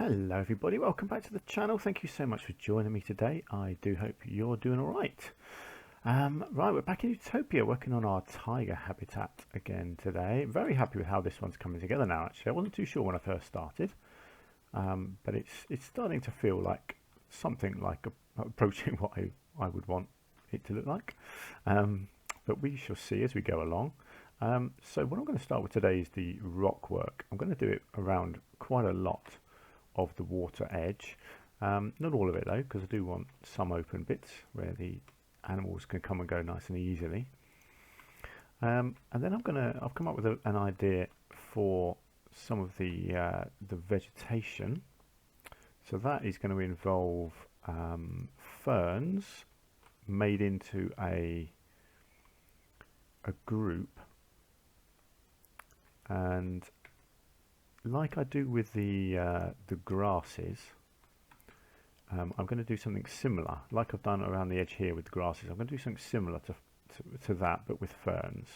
Hello everybody, welcome back to the channel. Thank you so much for joining me today. I do hope you're doing alright. Right, we're back in Utopia working on our tiger habitat again today. Very happy with how this one's coming together now actually. I wasn't too sure when I first started, but it's starting to feel like something like approaching what I would want it to look like. But we shall see as we go along. So what I'm going to start with today is the rock work. I'm going to do it around quite a lot of the water edge, not all of it though, because I do want some open bits where the animals can come and go nice and easily. And then I've come up with an idea for some of the vegetation. So that is going to involve ferns made into a group, and like I do with the grasses, I'm going to do something similar, like I've done around the edge here with the grasses. I'm going to do something similar to that, but with ferns.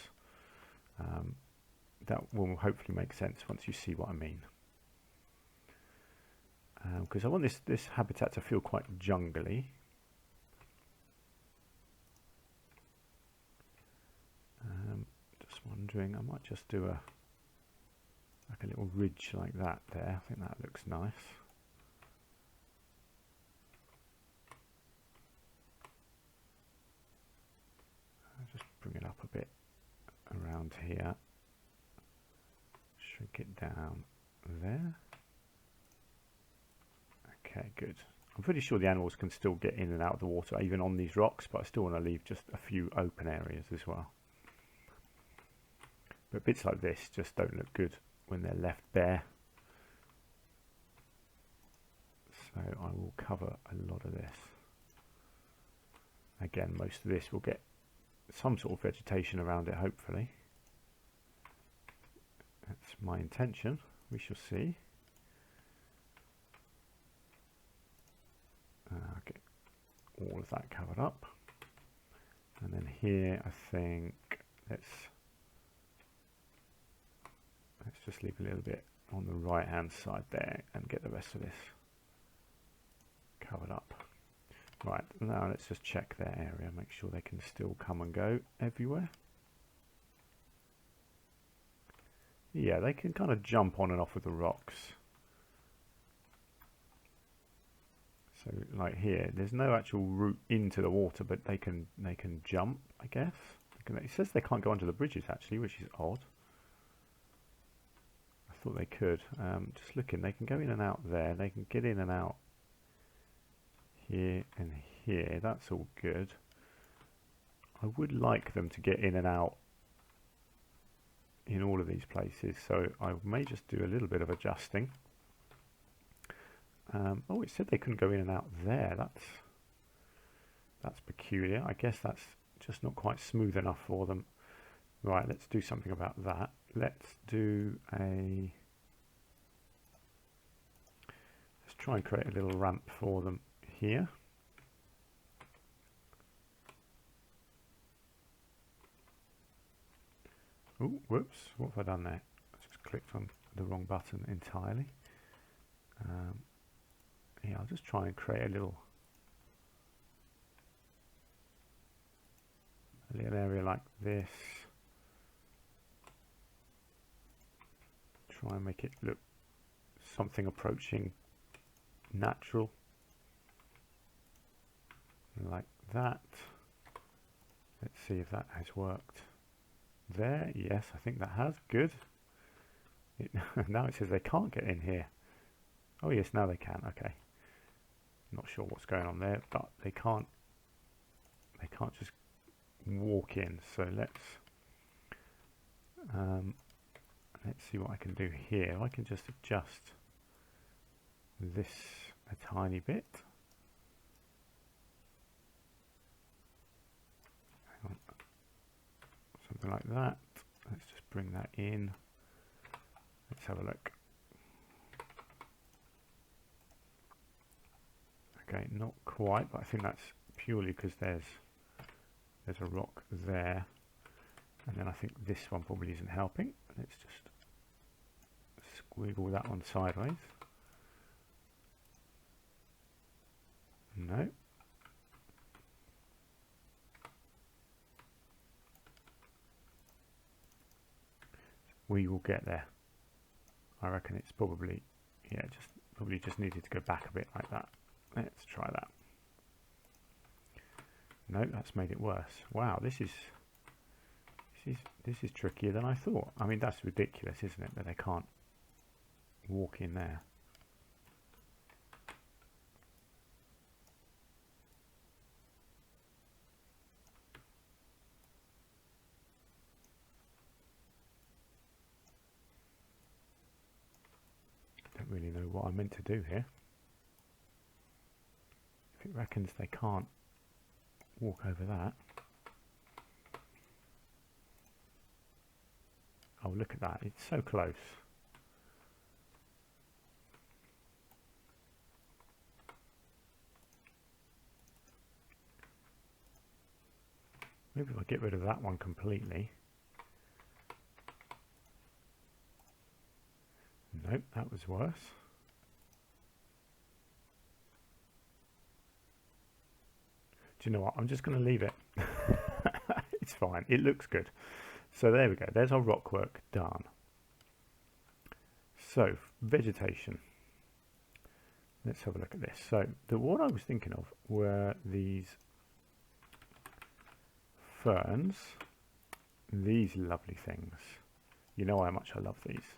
That will hopefully make sense once you see what I mean. Because I want this habitat to feel quite jungly. Just wondering, I might just do like a little ridge like that there. I think that looks nice. I'll just bring it up a bit around here. Shrink it down there. Okay, good. I'm pretty sure the animals can still get in and out of the water even on these rocks, but I still want to leave just a few open areas as well. But bits like this just don't look good when they're left bare. So I will cover a lot of this. Again, most of this will get some sort of vegetation around it, hopefully. That's my intention. We shall see. I'll get all of that covered up. And then here, I think, let's just leave a little bit on the right hand side there and get the rest of this covered up. Right, now let's just check their area, make sure they can still come and go everywhere. Yeah, they can kind of jump on and off of the rocks. So like here, there's no actual route into the water, but they can jump, I guess. It says they can't go under the bridges actually, which is odd. I thought they could. Just looking, they can go in and out there. They can get in and out here and here. That's all good. I would like them to get in and out in all of these places, so I may just do a little bit of adjusting. Oh, it said they couldn't go in and out there. That's peculiar. I guess that's just not quite smooth enough for them. Right, let's do something about that. Let's try and create a little ramp for them here. Oh, whoops, what have I done there? I just clicked on the wrong button entirely. Yeah, I'll just try and create a little area like this. Try and make it look something approaching natural, like that. Let's see if that has worked. There, yes, I think that has. Good. Now it says they can't get in here. Oh yes, now they can. Okay. Not sure what's going on there, but they can't just walk in. So let's see what I can do here. I can just adjust this a tiny bit. Hang on. Something like that. Let's just bring that in. Let's have a look. Okay, not quite, but I think that's purely because there's a rock there, and then I think this one probably isn't helping. Let's just squiggle that one sideways. No. We will get there. I reckon it's probably, yeah, probably just needed to go back a bit like that. Let's try that. No, that's made it worse. Wow, this is trickier than I thought. I mean, that's ridiculous, isn't it, that they can't walk in there. Don't really know what I meant to do here. If it reckons they can't walk over that. Oh, look at that. It's so close. Maybe if I get rid of that one completely. Nope, that was worse. Do you know what? I'm just going to leave it. It's fine. It looks good. So there we go. There's our rock work done. So, vegetation. Let's have a look at this. So, what I was thinking of were these ferns. These lovely things. You know how much I love these.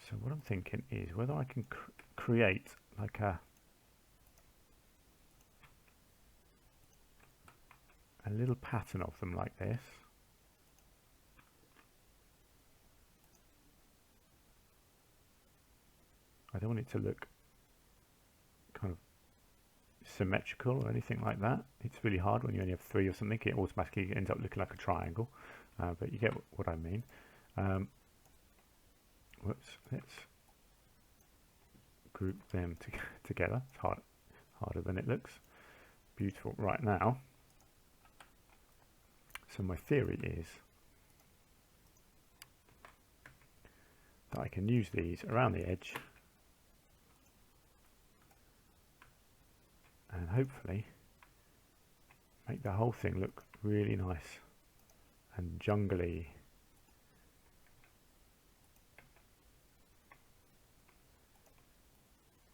So what I'm thinking is whether I can create like a little pattern of them like this. I don't want it to look kind of symmetrical or anything like that. It's really hard when you only have 3 or something. It automatically ends up looking like a triangle, but you get what I mean. Whoops, let's group them together. It's harder than it looks. Beautiful. Right now, so my theory is that I can use these around the edge and hopefully make the whole thing look really nice and jungly.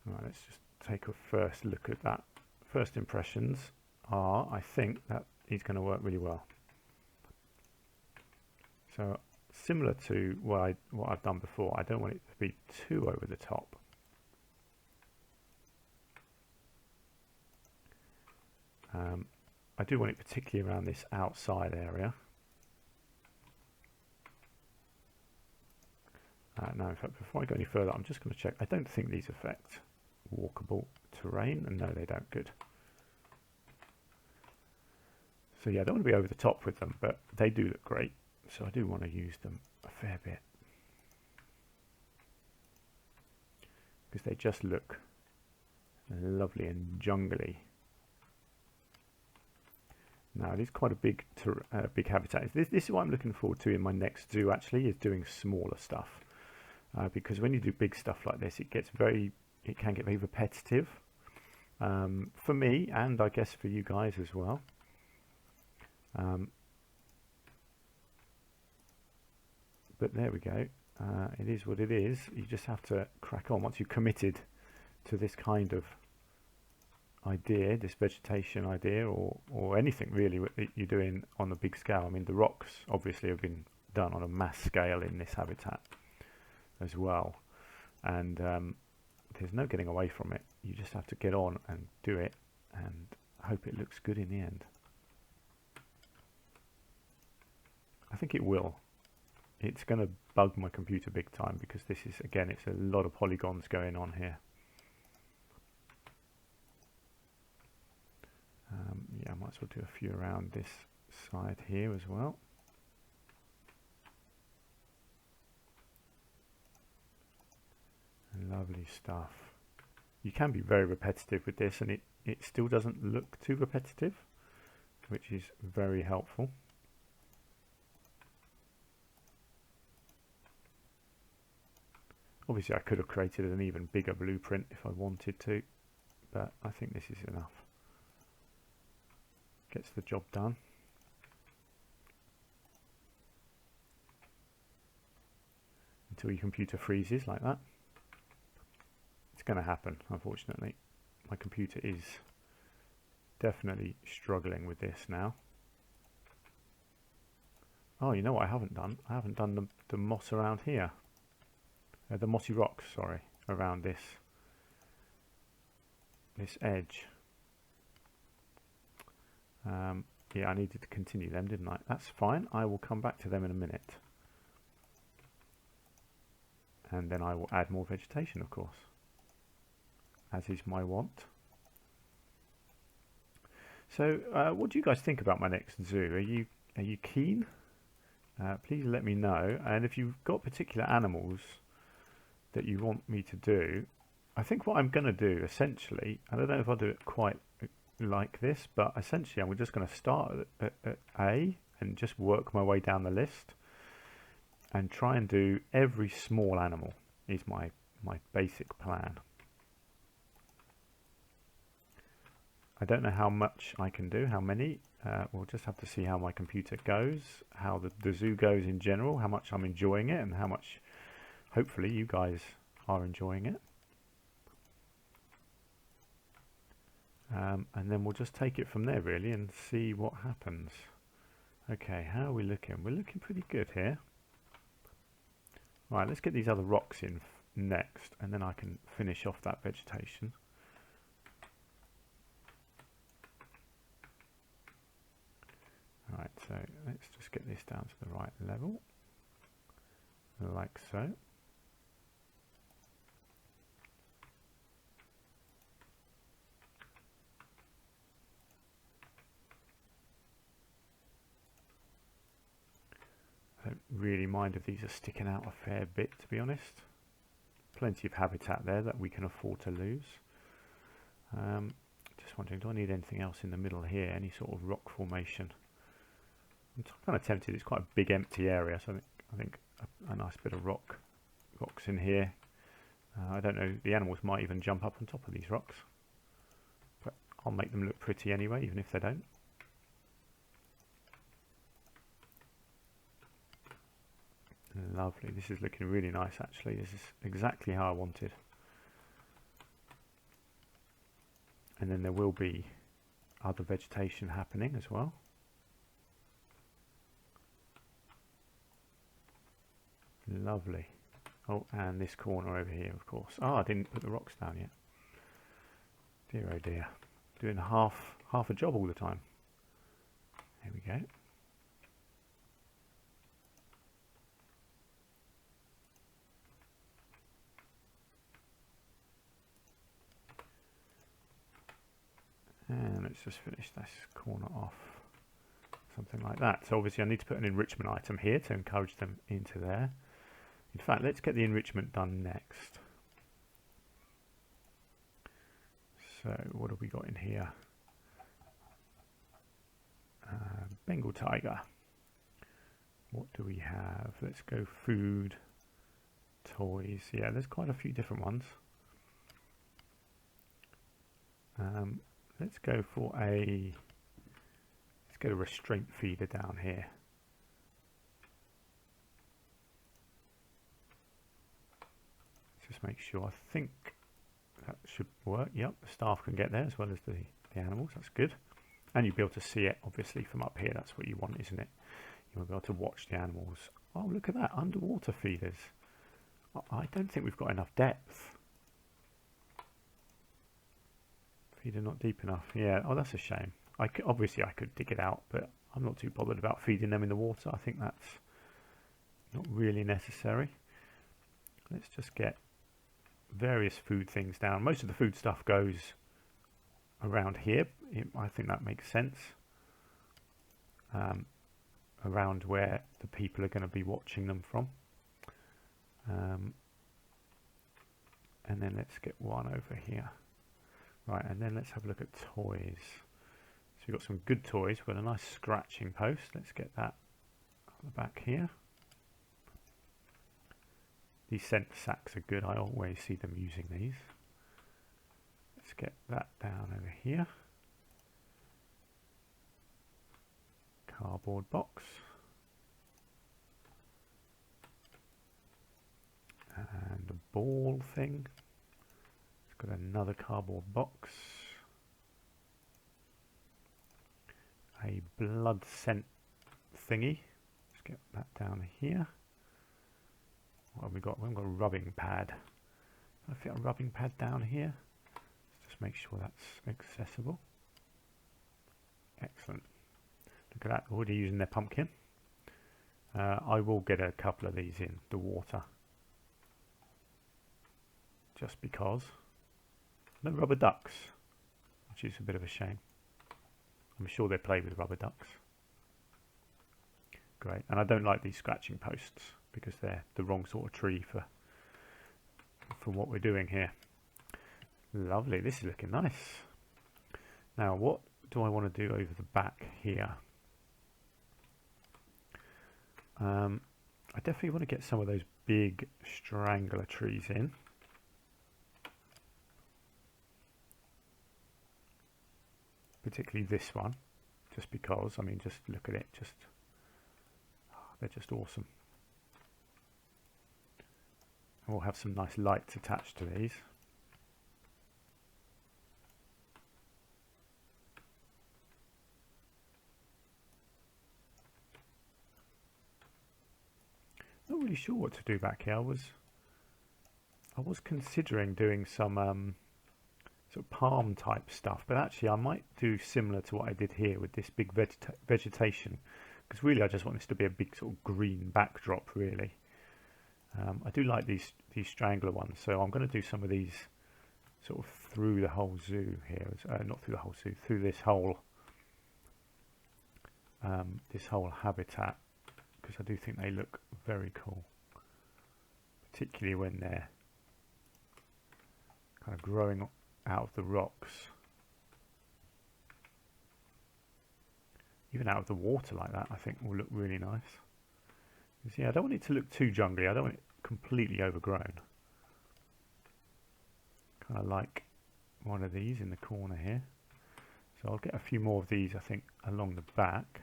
Right, let's just take a first look at that. First impressions are, I think that is going to work really well. So similar to what I've done before, I don't want it to be too over the top. I do want it particularly around this outside area. Now, in fact, before I go any further, I'm just going to check. I don't think these affect walkable terrain, and no, they don't. Good. So yeah, I don't want to be over the top with them, but they do look great. So I do want to use them a fair bit because they just look lovely and jungly. Now it is quite a big habitat. This is what I'm looking forward to in my next zoo. Actually, is doing smaller stuff because when you do big stuff like this, it can get very repetitive for me, and I guess for you guys as well. But there we go. It is what it is. You just have to crack on once you've committed to this kind of idea, this vegetation idea, or anything really that you're doing on a big scale. I mean, the rocks obviously have been done on a mass scale in this habitat as well, and there's no getting away from it. You just have to get on and do it and hope it looks good in the end. I think it will. It's going to bug my computer big time because this is, again, it's a lot of polygons going on here. Yeah, I might as well do a few around this side here as well. Lovely stuff. You can be very repetitive with this, and it still doesn't look too repetitive, which is very helpful. Obviously I could have created an even bigger blueprint if I wanted to, but I think this is enough. Gets the job done. Until your computer freezes like that. It's going to happen, unfortunately. My computer is definitely struggling with this now. Oh, you know what I haven't done? I haven't done the moss around here. The mossy rocks, sorry, around this edge. Yeah, I needed to continue them, didn't I? That's fine. I will come back to them in a minute. And then I will add more vegetation, of course, as is my want. So, what do you guys think about my next zoo? Are you keen? Please let me know. And if you've got particular animals that you want me to do, I think what I'm going to do, essentially, I don't know if I'll do it quite like this, but essentially I'm just going to start at A and just work my way down the list and try and do every small animal is my basic plan. I don't know how much I can do, how many. We'll just have to see how my computer goes, how the zoo goes in general, how much I'm enjoying it, and how much, hopefully, you guys are enjoying it. And then we'll just take it from there, really, and see what happens. Okay, how are we looking? We're looking pretty good here. Right, let's get these other rocks in next, and then I can finish off that vegetation. Right, so let's just get this down to the right level, like so. I don't really mind if these are sticking out a fair bit, to be honest. Plenty of habitat there that we can afford to lose. Just wondering, do I need anything else in the middle here? Any sort of rock formation? I'm kind of tempted. It's quite a big empty area, so I think a nice bit of rocks in here. I don't know, the animals might even jump up on top of these rocks, but I'll make them look pretty anyway, even if they don't. Lovely, this is looking really nice actually. This is exactly how I wanted. And then there will be other vegetation happening as well. Lovely. Oh, and this corner over here, of course. Oh, I didn't put the rocks down yet. Dear oh dear. Doing half a job all the time. There we go. And let's just finish this corner off. Something like that. So obviously I need to put an enrichment item here to encourage them into there. In fact, let's get the enrichment done next. So what have we got in here? Bengal tiger. What do we have? Let's go food, toys. Yeah, there's quite a few different ones. Let's go for let's get a restraint feeder down here. Just make sure. I think that should work. Yep, the staff can get there as well as the animals. That's good. And you'll be able to see it, obviously, from up here. That's what you want, isn't it? You'll be able to watch the animals. Oh, look at that. Underwater feeders. I don't think we've got enough depth. Feeder not deep enough. Yeah, oh, that's a shame. Obviously, I could dig it out, but I'm not too bothered about feeding them in the water. I think that's not really necessary. Let's just get various food things down. Most of the food stuff goes around here. I think that makes sense. Around where the people are going to be watching them from. And then let's get one over here. Right, and then let's have a look at toys. So we've got some good toys. We've got a nice scratching post. Let's get that on the back here. These scent sacks are good. I always see them using these. let's get that down over here. Cardboard box. And a ball thing. It's got another cardboard box. A blood scent thingy. Let's get that down here. What have we got? We haven't got a rubbing pad. Can I fit a rubbing pad down here? Let's just make sure that's accessible. Excellent. Look at that, already using their pumpkin. I will get a couple of these in the water. Just because. No rubber ducks, which is a bit of a shame. I'm sure they play with rubber ducks. Great, and I don't like these scratching posts because they're the wrong sort of tree for what we're doing here. Lovely, this is looking nice. Now what do I want to do over the back here? I definitely want to get some of those big strangler trees in. Particularly this one, just because, I mean, just look at it, they're just awesome. And we'll have some nice lights attached to these. Not really sure what to do back here. I was considering doing some sort of palm type stuff, but actually I might do similar to what I did here with this big vegetation, because really I just want this to be a big sort of green backdrop really. I do like these strangler ones, so I'm going to do some of these sort of through the whole zoo here, not through the whole zoo, through this whole habitat, because I do think they look very cool, particularly when they're kind of growing out of the rocks, even out of the water like that. I think will look really nice. Yeah, I don't want it to look too jungly. I don't want it completely overgrown. Kind of like one of these in the corner here. So I'll get a few more of these, I think, along the back.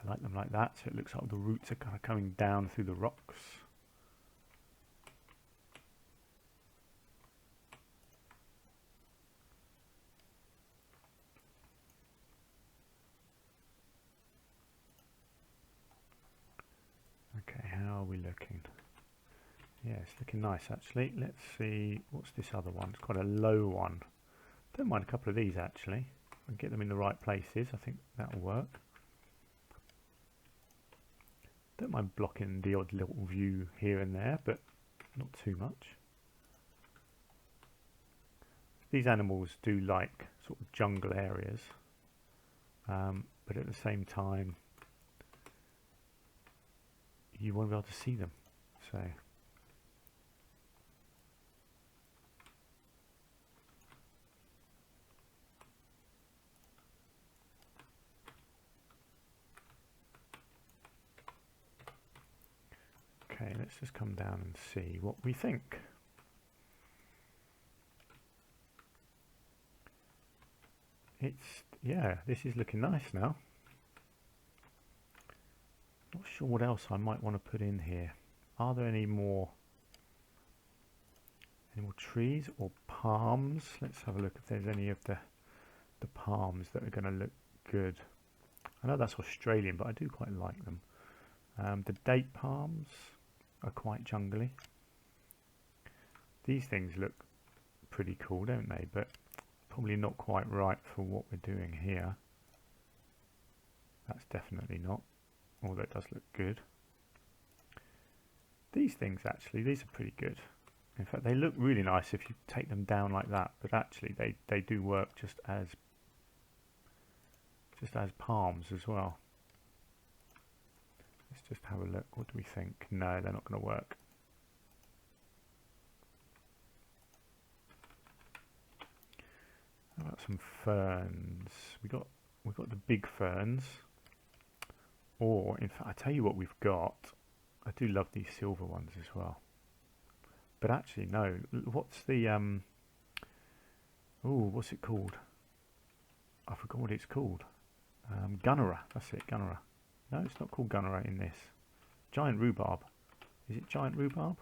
I like them like that, so it looks like the roots are kind of coming down through the rocks. Okay, how are we looking? Yeah, it's looking nice actually. Let's see, what's this other one? It's quite a low one. Don't mind a couple of these actually. If I can get them in the right places, I think that'll work. Don't mind blocking the odd little view here and there, but not too much. These animals do like sort of jungle areas, but at the same time you want to be able to see them. So okay, let's just come down and see what we think. Yeah, this is looking nice now. Not sure what else I might want to put in here. Are there any more trees or palms? Let's have a look if there's any of the palms that are going to look good. I know that's Australian, but I do quite like them. The date palms are quite jungly. These things look pretty cool, don't they? But probably not quite right for what we're doing here. That's definitely not, although it does look good. These things actually, these are pretty good. In fact, they look really nice if you take them down like that, but actually they do work just as palms as well. Let's just have a look. What do we think? No, they're not going to work. How about some ferns? We've got the big ferns. Or in fact, I tell you what we've got. I do love these silver ones as well. But actually, no. What's the oh, what's it called? I forgot what it's called. Gunnera. That's it, Gunnera. No, it's not called Gunnera in this. Giant rhubarb. Is it giant rhubarb?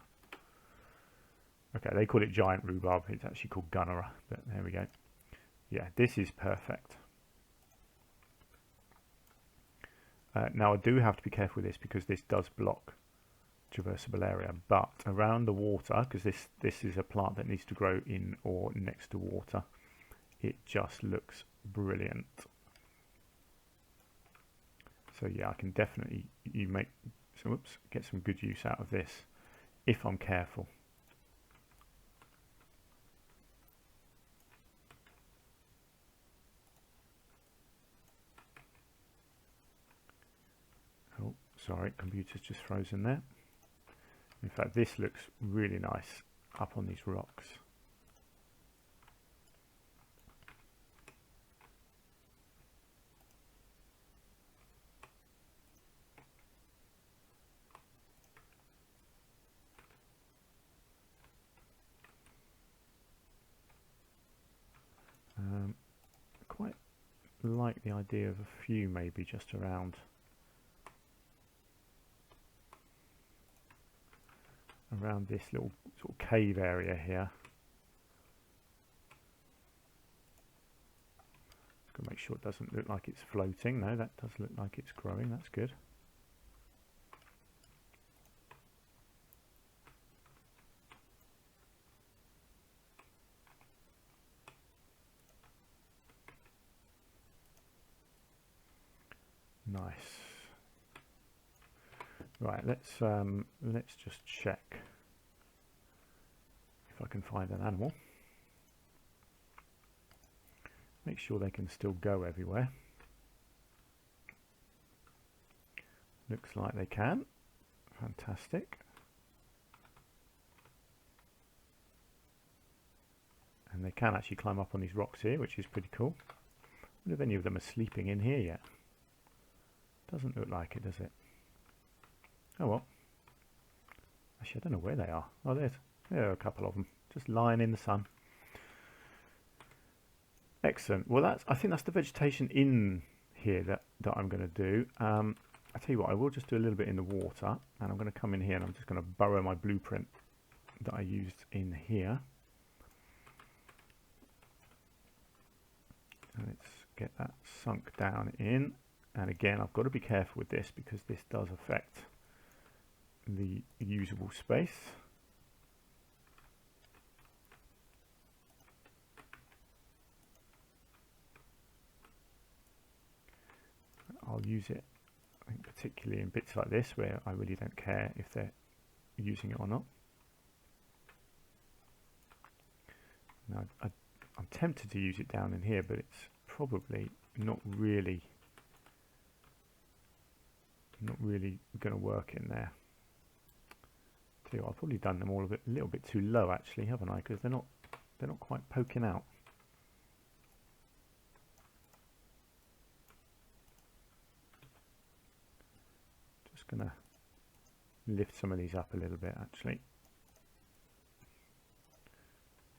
Okay, they call it giant rhubarb. It's actually called Gunnera. But there we go. Yeah, this is perfect. Now I do have to be careful with this because this does block traversable area, but around the water, because this is a plant that needs to grow in or next to water, it just looks brilliant. So yeah, I can definitely get some good use out of this if I'm careful. Oh, sorry, computer's just frozen there. In fact, this looks really nice up on these rocks. Quite like the idea of a few maybe just around this little sort of cave area here. Just got to make sure it doesn't look like it's floating. No, that does look like it's growing. That's good. Nice. Right, let's just check if I can find an animal. Make sure they can still go everywhere. Looks like they can. Fantastic. And they can actually climb up on these rocks here, which is pretty cool. I wonder if any of them are sleeping in here yet. Doesn't look like it, does it? Oh well. Actually, I don't know where they are. Oh, there are a couple of them, just lying in the sun. Excellent. Well, I think that's the vegetation in here that I'm going to do. I'll tell you what, I will just do a little bit in the water, and I'm going to come in here and I'm just going to burrow my blueprint that I used in here. And let's get that sunk down in. And again, I've got to be careful with this because this does affect the usable space. I'll use it, I think, particularly in bits like this where I really don't care if they're using it or not. Now, I'm tempted to use it down in here, but it's probably not really going to work in there. Tell you what, I've probably done them all a little bit too low, actually, haven't I? Because they're not quite poking out. Just going to lift some of these up a little bit, actually.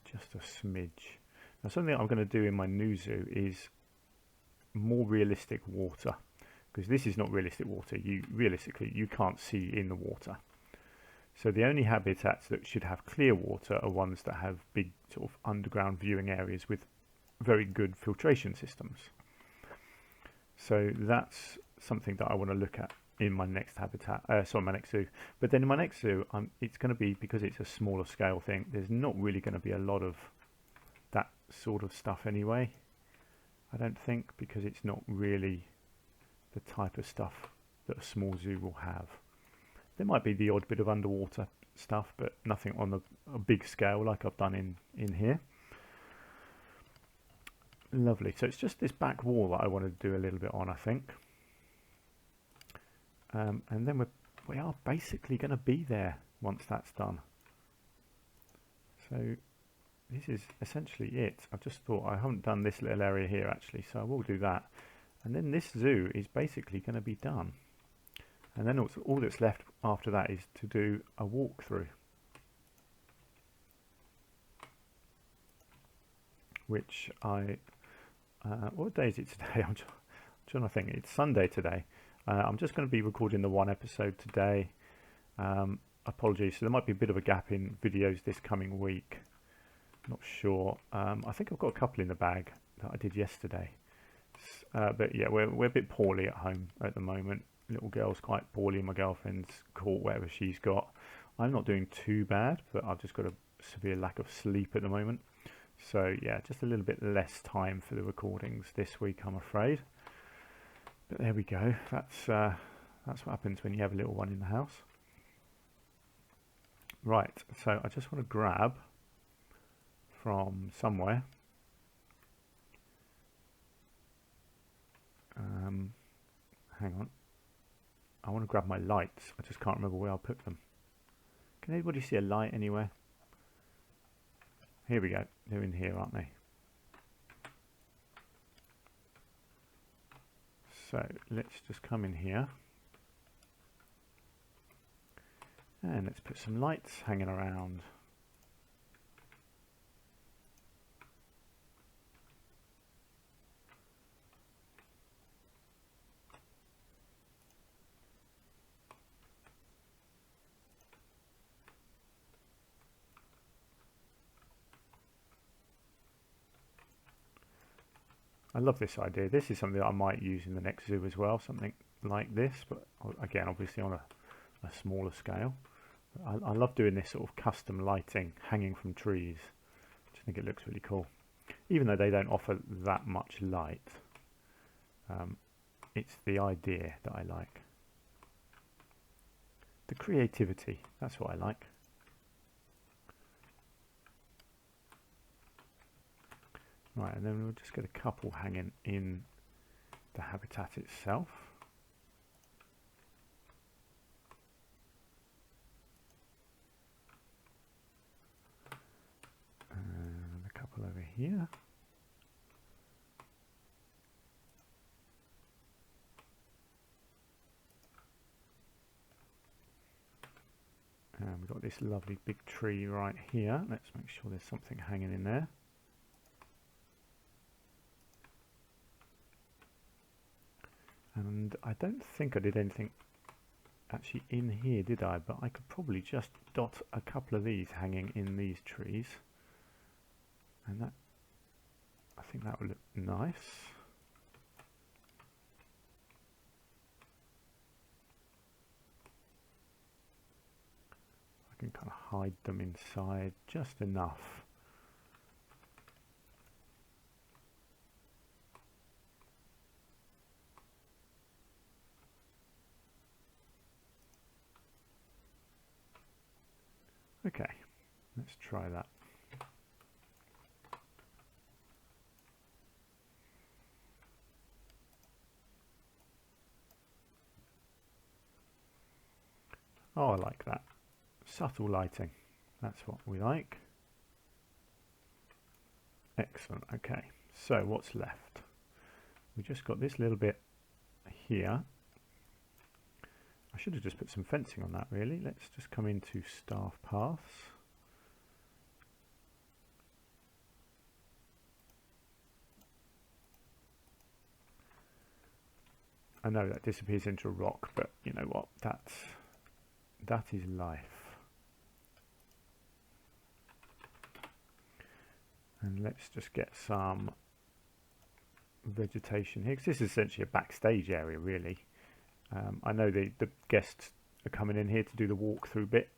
Just a smidge. Now, something I'm going to do in my new zoo is more realistic water, because this is not realistic water. Realistically, you can't see in the water. So the only habitats that should have clear water are ones that have big sort of underground viewing areas with very good filtration systems. So that's something that I want to look at in my next habitat, my next zoo. But then in my next zoo, it's going to be, because it's a smaller scale thing, there's not really going to be a lot of that sort of stuff anyway, I don't think, because it's not really the type of stuff that a small zoo will have. There might be the odd bit of underwater stuff, but nothing on a big scale like I've done in here. Lovely. So it's just this back wall that I want to do a little bit on, I think. And then we are basically going to be there once that's done. So this is essentially it. I've just thought I haven't done this little area here actually, so I will do that. And then this zoo is basically going to be done. And then all that's left after that is to do a walkthrough, which what day is it today? I'm trying to think. It's Sunday today. I'm just going to be recording the one episode today. Apologies, so there might be a bit of a gap in videos this coming week. Not sure. I think I've got a couple in the bag that I did yesterday. But yeah, we're a bit poorly at home at the moment. Little girl's quite poorly. My girlfriend's caught whatever she's got. I'm not doing too bad, but I've just got a severe lack of sleep at the moment. So yeah, just a little bit less time for the recordings this week, I'm afraid. But there we go. That's what happens when you have a little one in the house. Right, so I just want to grab from somewhere. Hang on. I want to grab my lights. I just can't remember where I'll put them. Can anybody see a light anywhere? Here we go. They're in here, aren't they? So let's just come in here. And let's put some lights hanging around. I love this idea. This is something that I might use in the next zoo as well, something like this, but again, obviously on a smaller scale. I love doing this sort of custom lighting hanging from trees. I just think it looks really cool. Even though they don't offer that much light, it's the idea that I like. The creativity, that's what I like. Right, and then we'll just get a couple hanging in the habitat itself. And a couple over here. And we've got this lovely big tree right here. Let's make sure there's something hanging in there. And I don't think I did anything actually in here, did I? But I could probably just dot a couple of these hanging in these trees. And that, I think that would look nice. I can kind of hide them inside just enough. Okay, let's try that. Oh, I like that. Subtle lighting. That's what we like. Excellent. Okay, so what's left? We just got this little bit here. I should have just put some fencing on that, really. Let's just come into staff paths. I know that disappears into a rock, but you know what? That is life. And let's just get some vegetation here, because this is essentially a backstage area, really. I know the guests are coming in here to do the walkthrough bit,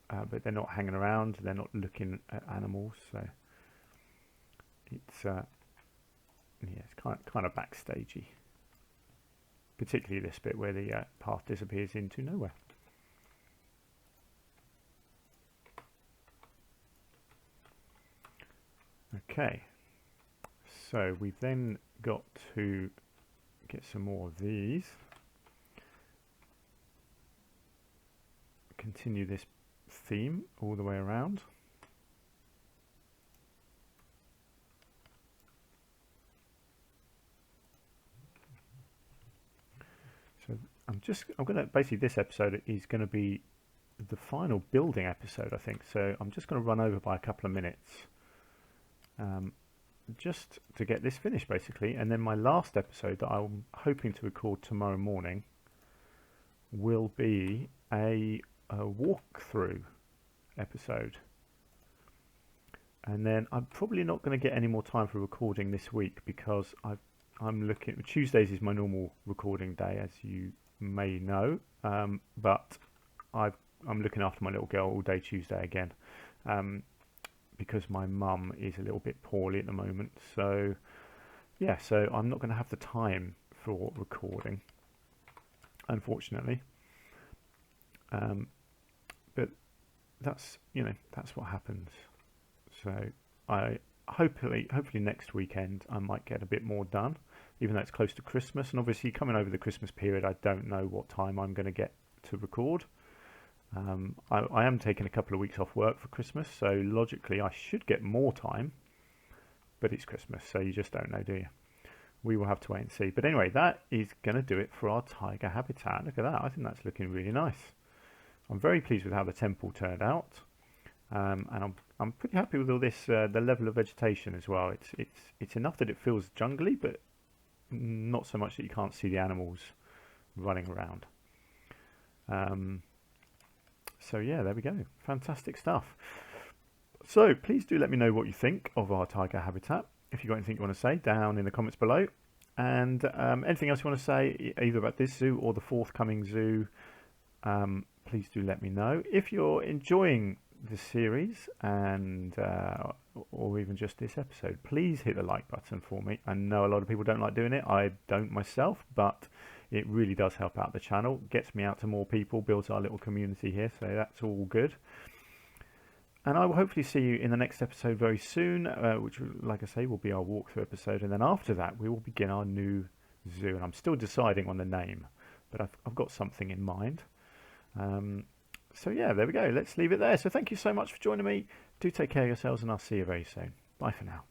but they're not hanging around, they're not looking at animals, so it's yeah, it's kind of backstagey, particularly this bit where the path disappears into nowhere. Okay, so we've then got to get some more of these. Continue this theme all the way around. So I'm gonna basically, this episode is going to be the final building episode, I think. So I'm just going to run over by a couple of minutes, just to get this finished basically. And then my last episode that I'm hoping to record tomorrow morning will be a walkthrough episode. And then I'm probably not going to get any more time for recording this week, because I'm looking, Tuesdays is my normal recording day, as you may know, but I'm looking after my little girl all day Tuesday again, because my mum is a little bit poorly at the moment. So yeah, so I'm not going to have the time for recording, unfortunately. But that's what happens. So I hopefully next weekend I might get a bit more done, even though it's close to Christmas. And obviously coming over the Christmas period, I don't know what time I'm going to get to record. I am taking a couple of weeks off work for Christmas, so logically I should get more time, but it's Christmas, so you just don't know, do you? We will have to wait and see. But anyway, that is going to do it for our tiger habitat. Look at that. I think that's looking really nice. I'm very pleased with how the temple turned out, and I'm pretty happy with all this, the level of vegetation as well. It's enough that it feels jungly, but not so much that you can't see the animals running around. So yeah, there we go. Fantastic stuff. So please do let me know what you think of our tiger habitat. If you've got anything you want to say, down in the comments below. And anything else you want to say, either about this zoo or the forthcoming zoo, please do let me know. If you're enjoying the series, and or even just this episode, please hit the like button for me. I know a lot of people don't like doing it. I don't myself, but it really does help out the channel, gets me out to more people, builds our little community here, so that's all good. And I will hopefully see you in the next episode very soon, which, like I say, will be our walkthrough episode. And then after that, we will begin our new zoo. And I'm still deciding on the name, but I've got something in mind. So yeah, there we go. Let's leave it there. So thank you so much for joining me. Do take care of yourselves, and I'll see you very soon. Bye for now.